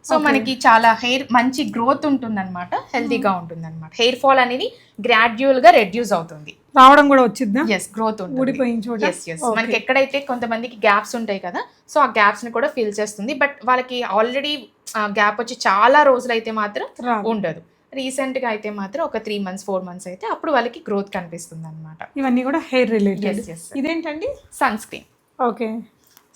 సో మనకి చాలా హెయిర్ మంచి గ్రోత్ ఉంటుందన్నమాట, హెల్తీగా ఉంటుందన్నమాట. హెయిర్ ఫాల్ అనేది గ్రాడ్యువల్ గా రెడ్యూస్ అవుతుంది. రావడం కూడా వచ్చిద్దా? ఎస్, గ్రోత్ ఉంటుంది. మనకి ఎక్కడైతే కొంతమందికి గ్యాప్స్ ఉంటాయి కదా, సో ఆ గ్యాప్స్ ని కూడా ఫిల్ చేస్తుంది. బట్ వాళ్ళకి ఆల్రెడీ గ్యాప్ వచ్చి చాలా రోజులు అయితే మాత్రం ఉండదు. రీసెంట్ గా అయితే మాత్రం ఒక 3 months 4 months అయితే అప్పుడు వాళ్ళకి గ్రోత్ కనిపిస్తుంది అనమాట. ఇవన్నీ కూడా హెయిర్ రిలేటెడ్. ఇదేంటండి? Sunscreen. ఓకే.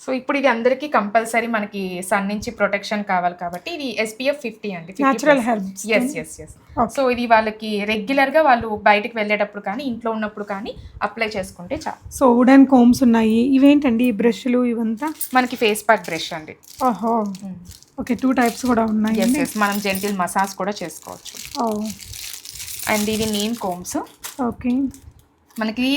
సో ఇప్పుడు ఇది అందరికీ కంపల్సరీ మనకి సన్ నుంచి ప్రొటెక్షన్ కావాలి కాబట్టి ఇది SPF 50 అండి. Natural herbs. ఎస్. సో ఇది వాళ్ళకి రెగ్యులర్ గా వాళ్ళు బయటకు వెళ్ళేటప్పుడు కానీ ఇంట్లో ఉన్నప్పుడు కానీ అప్లై చేసుకుంటే చాలు. సో వుడెన్ కోమ్స్ ఉన్నాయి. ఇవేంటండి బ్రష్లు ఇవంతా? మనకి ఫేస్ ప్యాక్ బ్రష్ అండి. ఓహో, ఓకే. 2 types కూడా ఉన్నాయి. ఎస్, మనం జెంటిల్ మసాజ్ కూడా చేసుకోవచ్చు. అండ్ ఇది నీమ్ కోమ్స్. ఓకే. మనకి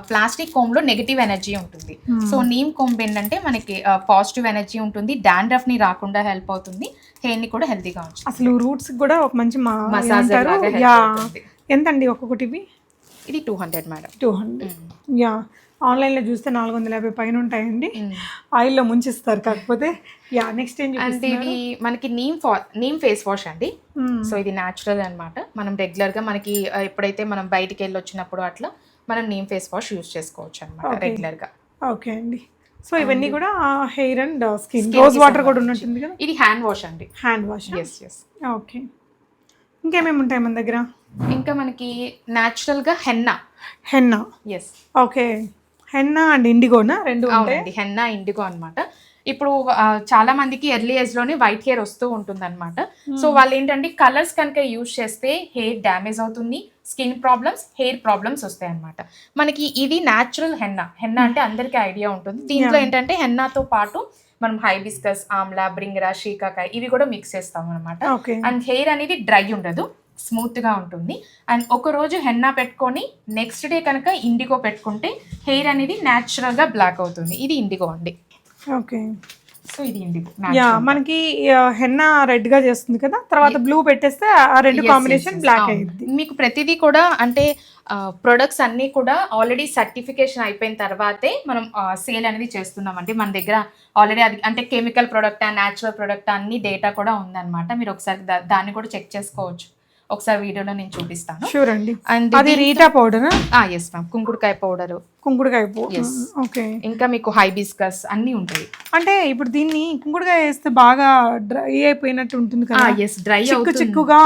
ప్లాస్టిక్ కోమ్లో నెగిటివ్ ఎనర్జీ ఉంటుంది. సో నీమ్ కోంబ్ ఏంటంటే మనకి పాజిటివ్ ఎనర్జీ ఉంటుంది, డాండ్రఫ్ ని రాకుండా హెల్ప్ అవుతుంది, హెయిర్ ని కూడా హెల్తీగా ఉంటుంది. అసలు రూట్స్ కూడా ఒక మంచి మసాజ్. ఎంతండి ఒక్కొక్కటివి? ఇది 200 మేడం. 200. యా, ఆన్లైన్లో చూస్తే 450 పైన ఉంటాయండి. ఆయిల్లో ముంచిస్తారు కాకపోతే. యా, నెక్స్ట్ ఏం అంటే ఇది మనకి నీమ్ ఫేస్ వాష్ అండి. సో ఇది న్యాచురల్ అన్నమాట. మనం రెగ్యులర్గా మనకి ఎప్పుడైతే మనం బయటికి వెళ్ళి వచ్చినప్పుడు అట్లా మనం నీమ్ ఫేస్ వాష్ యూజ్ చేసుకోవచ్చు అనమాట రెగ్యులర్గా. ఓకే అండి. సో ఇవన్నీ కూడా hair and skin. Rose water కూడా ఉన్నట్టుంది కదా. ఇది హ్యాండ్ వాష్ అండి. Hand wash. ఎస్. ఓకే. ఇంకేమేమి ఉంటాయి మన దగ్గర? ఇంకా మనకి న్యాచురల్గా henna. Yes. Okay. Henna and ఇండిగోనా? రెండు ఉంటాయండి. హెన్నా, ఇండిగో అనమాట. ఇప్పుడు చాలా మందికి ఎర్లీ ఏజ్ లోనే వైట్ హెయిర్ వస్తూ ఉంటుంది అనమాట. సో వాళ్ళు ఏంటంటే కలర్స్ కనుక యూజ్ చేస్తే హెయిర్ డ్యామేజ్ అవుతుంది, స్కిన్ ప్రాబ్లమ్స్, హెయిర్ ప్రాబ్లమ్స్ వస్తాయి అనమాట. మనకి ఇది న్యాచురల్ హెన్నా అంటే అందరికీ ఐడియా ఉంటుంది. దీంట్లో ఏంటంటే హెన్నాతో పాటు మనం హైబిస్కస్, ఆమ్లా, బ్రింగరా, శీకాకాయ ఇవి కూడా మిక్స్ చేస్తాం అనమాట. అండ్ హెయిర్ అనేది డ్రై ఉండదు, స్మూత్ గా ఉంటుంది. అండ్ ఒక రోజు హెన్నా పెట్టుకొని నెక్స్ట్ డే కనుక ఇండిగో పెట్టుకుంటే హెయిర్ అనేది న్యాచురల్ గా బ్లాక్ అవుతుంది. ఇది ఇండిగో అండి. ఓకే. సో ఇది ఇండిగో. యా, మనకి హెన్నా రెడ్ గా చేస్తుంది కదా, తర్వాత బ్లూ పెట్టేస్తే ఆ రెడ్ కాంబినేషన్ బ్లాక్ అయ్యింది. మీకు ప్రతిదీ కూడా అంటే ప్రొడక్ట్స్ అన్నీ కూడా ఆల్రెడీ సర్టిఫికేషన్ అయిపోయిన తర్వాతే మనం సేల్ అనేది చేస్తున్నామండి. మన దగ్గర ఆల్రెడీ అది అంటే కెమికల్ ప్రొడక్ట్, న్యాచురల్ ప్రొడక్ట్ అన్ని డేటా కూడా ఉందన్నమాట. మీరు ఒకసారి దాన్ని కూడా చెక్ చేసుకోవచ్చు. ఒకసారి వీడియోలో నేను చూపిస్తాను. షూర్ అండి. అండ్ అది రీటా పౌడర్? Yes ma'am. కుంకుడుకాయ పౌడర్. ఓకే. ఇంకా మీకు హైబిస్కస్ అన్ని ఉంటాయి. అంటే ఇప్పుడు దీన్ని కుంకుడుకాయ వేస్తే బాగా డ్రై అయిపోయినట్టు ఉంటుంది కదా? ఎస్, డ్రై చిక్కుగా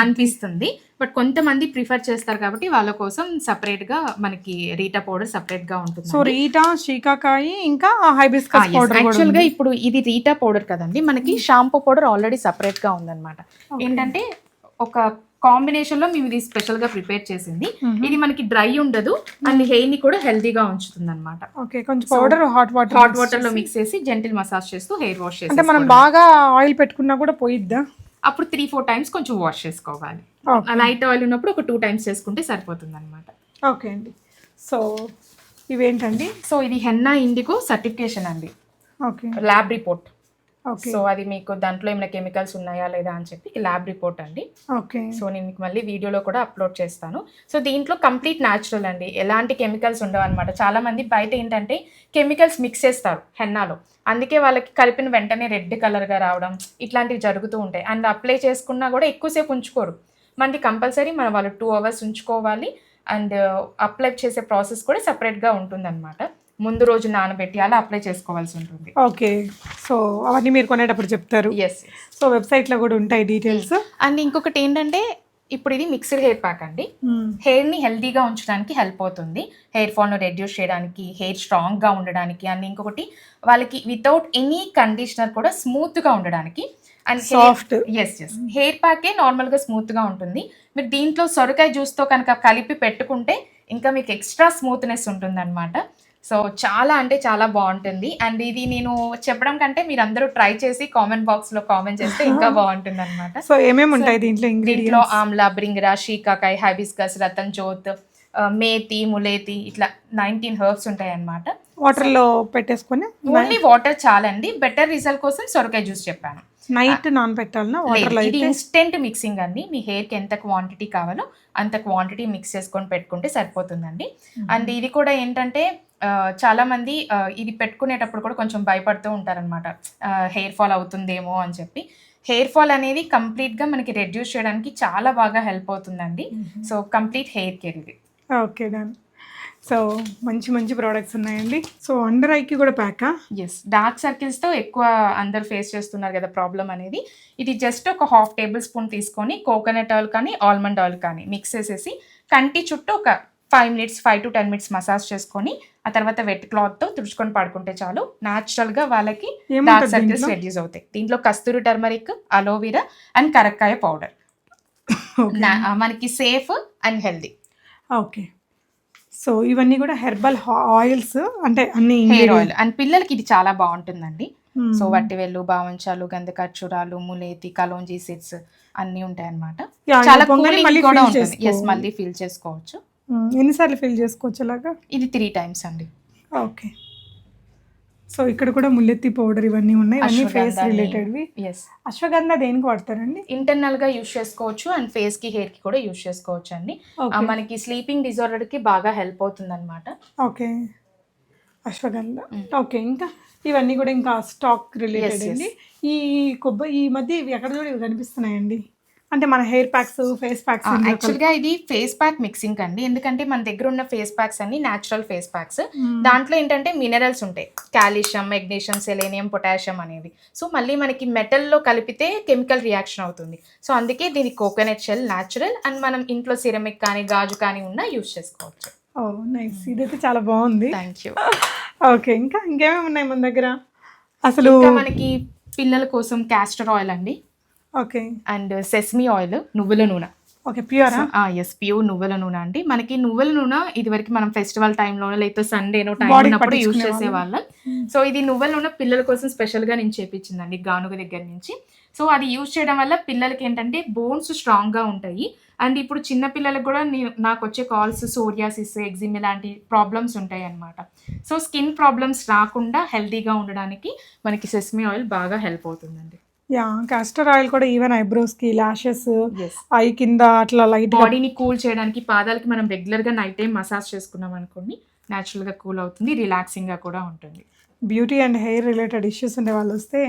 అనిపిస్తుంది. బట్ కొంతమంది ప్రిఫర్ చేస్తారు కాబట్టి వాళ్ళ కోసం సపరేట్ గా మనకి రీటా పౌడర్ సపరేట్ గా ఉంటుంది. సో రీటా, శీకాకాయ, ఇంకా హైబిస్కస్ పౌడర్. యాక్చువల్ గా ఇప్పుడు ఇది రీటా పౌడర్ కదండి, మనకి షాంపూ పౌడర్ ఆల్రెడీ సపరేట్ గా ఉందన్నమాట. ఏంటంటే ఒక కాంబినేషన్ లో మేము ఇది స్పెషల్ గా ప్రిపేర్ చేసింది. ఇది మనకి డ్రై ఉండదు అండ్ హెయిర్ ని కూడా హెల్దీగా ఉంచుతుంది అనమాట. ఓకే, కొంచెం పౌడర్ హాట్ వాటర్ లో మిక్స్ చేసి జెంటిల్ మసాజ్ చేస్తూ హెయిర్ వాష్ చేసి, అంటే మనం బాగా ఆయిల్ పెట్టుకున్నా కూడా పోయిద్దా? అప్పుడు 3-4 టైమ్స్ కొంచెం వాష్ చేసుకోవాలి. లైట్ ఆయిల్ ఉన్నప్పుడు ఒక 2 టైమ్స్ చేసుకుంటే సరిపోతుంది అనమాట. ఓకే అండి. సో ఇవేంటండి? సో ఇది హెన్నా ఇండిగో సర్టిఫికేషన్ అండి, okay, lab report. Okay, so అది మీకు దాంట్లో ఏమైనా కెమికల్స్ ఉన్నాయా లేదా అని చెప్పి ల్యాబ్ రిపోర్ట్ అండి. ఓకే. సో నేను మీకు మళ్ళీ వీడియోలో కూడా అప్లోడ్ చేస్తాను. సో దీంట్లో కంప్లీట్ న్యాచురల్ అండి, ఎలాంటి కెమికల్స్ ఉండవు అనమాట. చాలా మంది బయట ఏంటంటే కెమికల్స్ మిక్స్ చేస్తారు హెన్నాలో, అందుకే వాళ్ళకి కలిపిన వెంటనే రెడ్ కలర్గా రావడం ఇట్లాంటివి జరుగుతూ ఉంటాయి. అండ్ అప్లై చేసుకున్నా కూడా ఎక్కువసేపు ఉంచుకోరు. మనకి కంపల్సరీ వాళ్ళు 2 hours ఉంచుకోవాలి. అండ్ అప్లై చేసే ప్రాసెస్ కూడా సపరేట్గా ఉంటుంది అనమాట. ముందు రోజు నానబెట్టి అలా అప్లై చేసుకోవాల్సి ఉంటుంది. ఓకే, సో అవన్నీ మీరు కొనేటప్పుడు చెప్తారు. ఎస్. సో వెబ్సైట్లో కూడా ఉంటాయి డీటెయిల్స్. అండ్ ఇంకొకటి ఏంటంటే ఇప్పుడు ఇది మిక్స్డ్ హెయిర్ ప్యాక్ అండి. హెయిర్ ని హెల్దీగా ఉంచడానికి హెల్ప్ అవుతుంది, హెయిర్ ఫాల్ ను రెడ్యూస్ చేయడానికి, హెయిర్ స్ట్రాంగ్ గా ఉండడానికి, అండ్ ఇంకొకటి వాళ్ళకి వితౌట్ ఎనీ కండిషనర్ కూడా స్మూత్ గా ఉండడానికి. And soft. ఎస్ హెయిర్ ప్యాకే నార్మల్ గా స్మూత్ గా ఉంటుంది. మీరు దీంట్లో సొరకాయ జ్యూస్ తో కనుక కలిపి పెట్టుకుంటే ఇంకా మీకు ఎక్స్ట్రా స్మూత్నెస్ ఉంటుంది అనమాట. సో చాలా అంటే చాలా బాగుంటుంది. అండ్ ఇది నేను చెప్పడం కంటే మీరు అందరూ ట్రై చేసి కామెంట్ బాక్స్ లో కామెంట్ చేస్తే ఇంకా బాగుంటుంది అనమాట. సో ఏమేమి ఉంటాయి దీంట్లో? దీంట్లో ఆమ్లా, బ్రింగ్రా, షీకాకాయ్, హైబిస్కస్, రతన్ జోత్, మేతి, ములేతి ఇట్లా 19 హెర్బ్స్ ఉంటాయి అనమాట. వాటర్ లో పెట్టేసుకొని ఓన్లీ వాటర్ చాలండి. బెటర్ రిజల్ట్ కోసం సొరకాయ జ్యూస్ చెప్పాను. నైట్ నానబెట్టాలన్నా వాటర్ లో? ఇది ఇన్స్టెంట్ మిక్సింగ్ అండి, మీ హెయిర్ కి ఎంత క్వాంటిటీ కావాలో అంత క్వాంటిటీ మిక్స్ చేసుకొని పెట్టుకుంటే సరిపోతుందండి. అండ్ ఇది కూడా ఏంటంటే చాలా మంది ఇది పెట్టుకునేటప్పుడు కూడా కొంచెం భయపడుతూ ఉంటారనమాట, హెయిర్ ఫాల్ అవుతుందేమో అని చెప్పి. హెయిర్ ఫాల్ అనేది కంప్లీట్గా మనకి రెడ్యూస్ చేయడానికి చాలా బాగా హెల్ప్ అవుతుందండి. సో కంప్లీట్ హెయిర్ కేర్ ఇది. Okay done. సో మంచి మంచి ప్రోడక్ట్స్ ఉన్నాయండి. సో అండర్ ఐకి కూడా ప్యాకా? ఎస్, డార్క్ సర్కిల్స్తో ఎక్కువ అందరు ఫేస్ చేస్తున్నారు కదా ప్రాబ్లం అనేది. ఇది జస్ట్ ఒక 1/2 tablespoon తీసుకొని కోకోనట్ ఆయిల్ కానీ ఆల్మండ్ ఆయిల్ కానీ మిక్స్ చేసేసి కంటి చుట్టూ ఒక 5 to 10 minutes మసాజ్ చేసుకొని ఆ తర్వాత వెట్ క్లాత్తో తుడుచుకొని పడుకుంటే చాలు, న్యాచురల్గా వాళ్ళకి డార్క్ సర్కిల్స్ రెడ్యూస్ అవుతాయి. దీంట్లో కస్తూరి టర్మరిక్, అలోవెరా అండ్ కరక్కాయ పౌడర్, మనకి safe and healthy. Okay, so ఇవన్నీ కూడా హెర్బల్ ఆయిల్స్, అంటే అన్ని హెయిర్ ఆయిల్. అండ్ పిల్లలకి ఇది చాలా బాగుంటుందండి. సో వట్టివెల్లు, బావంచాలు, గంధకర్చూరాలు, ములేతి, కలోంజీ సీడ్స్ అన్నీ ఉంటాయి అన్నమాట. చాలా కూడా ఉంటుంది. ఎస్, మళ్ళీ ఫిల్ చేసుకోవచ్చు. ఎన్నిసార్లు ఫిల్ చేసుకోవచ్చు అలాగా? ఇది 3 times అండి. ఓకే, సో ఇక్కడ కూడా ముల్లెత్తి పౌడర్ ఇవన్నీ ఉన్నాయి, అన్ని ఫేస్ రిలేటెడ్వి. ఎస్. అశ్వగంధ దేనికి వాడతారండి? ఇంటర్నల్ గా యూస్ చేసుకోవచ్చు అండ్ ఫేస్ కి, హెయిర్ కి కూడా యూస్ చేసుకోవచ్చు అండి. మనకి స్లీపింగ్ డిజార్డర్ కి బాగా హెల్ప్ అవుతుంది అనమాట. ఓకే, అశ్వగంధ. ఓకే, ఇంకా ఇవన్నీ కూడా ఇంకా స్టాక్ రిలేటెడ్ అండి. ఈ మధ్య ఇవి ఎక్కడ కూడా ఇవి కనిపిస్తున్నాయండి, అంటే మన హెయిర్ ప్యాక్స్, ఫేస్ ప్యాక్స్. యాక్చువల్గా ఇది ఫేస్ ప్యాక్ మిక్సింగ్ అండి, ఎందుకంటే మన దగ్గర ఉన్న ఫేస్ ప్యాక్స్ అన్ని న్యాచురల్ ఫేస్ ప్యాక్స్. దాంట్లో ఏంటంటే మినరల్స్ ఉంటాయి, కాల్షియం, మెగ్నీషియం, సెలేనియం, పొటాషియం అనేవి. సో మళ్ళీ మనకి మెటల్లో కలిపితే కెమికల్ రియాక్షన్ అవుతుంది. సో అందుకే దీని కోకోనట్ షెల్ న్యాచురల్, అండ్ మనం ఇంట్లో సిరమిక్ కానీ గాజు కానీ ఉన్నా యూస్ చేసుకోవచ్చు. ఓ నైస్, ఇదైతే చాలా బాగుంది. Thank you. ఓకే, ఇంకేమేమి ఉన్నాయి మన దగ్గర? అసలు మనకి పిల్లల కోసం క్యాస్టర్ ఆయిల్ అండి. ఓకే, అండ్ సెస్మీ ఆయిల్, నువ్వుల నూనె. Okay, pure? ఎస్, ప్యూర్ నువ్వుల నూనె అండి. మనకి నువ్వుల నూనె ఇది వరకు మనం ఫెస్టివల్ టైంలోనో లేకపోతే సండేనో టైం ఉన్నప్పుడు యూజ్ చేసేవాళ్ళం. సో ఇది నువ్వుల నూనె పిల్లల కోసం స్పెషల్గా నేను చేపించిందండి గానుగ దగ్గర నుంచి. సో అది యూజ్ చేయడం వల్ల పిల్లలకి ఏంటంటే బోన్స్ స్ట్రాంగ్గా ఉంటాయి. అండ్ ఇప్పుడు చిన్న పిల్లలకు కూడా నాకు వచ్చే కాల్స్ సోరియాసిస్, ఎగ్జిమా లాంటి ప్రాబ్లమ్స్ ఉంటాయి అన్నమాట. సో స్కిన్ ప్రాబ్లమ్స్ రాకుండా హెల్తీగా ఉండడానికి మనకి సెస్మీ ఆయిల్ బాగా హెల్ప్ అవుతుందండి. యా, కాస్టర్ ఆయిల్ కూడా ఈవెన్ ఐబ్రోస్ కి, లాషెస్, ఐ కింద అట్లా లైట్ బాడీని కూల్ చేయడానికి, పాదాలకి మనం రెగ్యులర్ గా నైట్ టైం మసాజ్ చేసుకున్నాం అనుకోండి, న్యాచురల్ గా కూల్ అవుతుంది, రిలాక్సింగ్ గా కూడా ఉంటుంది. Beauty and hair related issues ఉండే వాళ్ళు వస్తే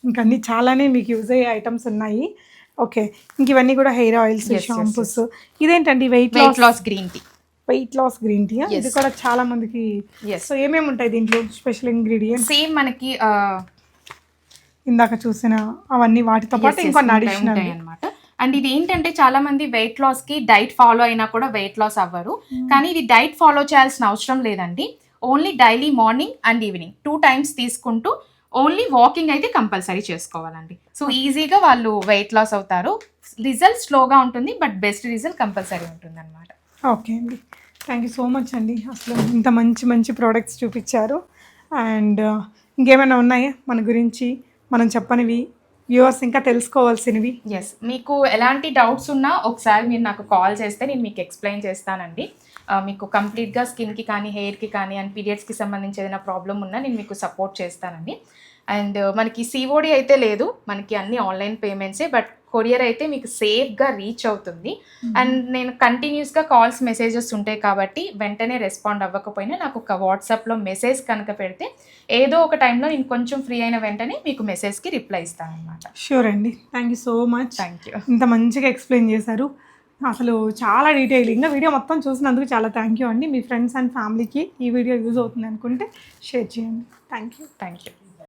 ఇంకా అన్ని చాలానే మీకు యూజ్ అయ్యే ఐటమ్స్ ఉన్నాయి. ఓకే, ఇంక ఇవన్నీ కూడా హెయిర్ ఆయిల్స్, షాంపూస్. ఇదేంటండి? Weight loss green tea. Weight loss green tea, ఇది కూడా చాలా మందికి. సో ఏమేమి ఉంటాయి దీంట్లో స్పెషల్ ఇంగ్రీడియంట్స్? సేమ్ మనకి ఇందాక చూసిన అవన్నీ వాటితో పాటు ఇంకొన్ని అడిషనల్ అన్నమాట. అండ్ ఇది ఏంటంటే చాలా మంది వెయిట్ లాస్ కి డైట్ ఫాలో అయినా కూడా వెయిట్ లాస్ అవ్వరు. కానీ ఇది డైట్ ఫాలో చేయాల్సిన అవసరం లేదండి. Only daily morning and evening 2 times తీసుకుంటూ ఓన్లీ వాకింగ్ అయితే కంపల్సరీ చేసుకోవాలండి. సో ఈజీగా వాళ్ళు వెయిట్ లాస్ అవుతారు. రిజల్ట్ స్లోగా ఉంటుంది, బట్ బెస్ట్ రిజల్ట్ కంపల్సరీ ఉంటుంది అనమాట. ఓకే అండి, థ్యాంక్ యూ సో మచ్ అండి. అసలు ఇంత మంచి మంచి ప్రోడక్ట్స్ చూపించారు. అండ్ ఇంకేమైనా ఉన్నాయా మన గురించి మనం చెప్పనివి, వ్యూవర్స్ ఇంకా తెలుసుకోవాల్సినవి? ఎస్, మీకు ఎలాంటి డౌట్స్ ఉన్నా ఒకసారి మీరు నాకు కాల్ చేస్తే నేను మీకు ఎక్స్ప్లెయిన్ చేస్తానండి. మీకు కంప్లీట్గా స్కిన్కి కానీ, హెయిర్కి కానీ అండ్ పీరియడ్స్కి సంబంధించి ఏదైనా ప్రాబ్లం ఉన్నా నేను మీకు సపోర్ట్ చేస్తానండి. అండ్ మనకి సిఓడి అయితే లేదు, మనకి అన్ని ఆన్లైన్ పేమెంట్సే, బట్ కొరియర్ అయితే మీకు సేఫ్గా రీచ్ అవుతుంది. అండ్ నేను కంటిన్యూస్గా కాల్స్ మెసేజెస్ ఉంటాయి కాబట్టి వెంటనే రెస్పాండ్ అవ్వకపోయినా నాకు ఒక వాట్సాప్లో మెసేజ్ కనుక పెడితే ఏదో ఒక టైంలో నేను కొంచెం ఫ్రీ అయిన వెంటనే మీకు మెసేజ్కి రిప్లై ఇస్తాను అనమాట. షూర్ అండి, thank you so much. Thank you. ఇంత మంచిగా ఎక్స్ప్లెయిన్ చేశారు, అసలు చాలా డీటెయిలింగ్గా వీడియో మొత్తం చూసినందుకు చాలా థ్యాంక్ యూ అండి. మీ ఫ్రెండ్స్ అండ్ ఫ్యామిలీకి ఈ వీడియో యూజ్ అవుతుంది అనుకుంటే షేర్ చేయండి. Thank you. Thank you.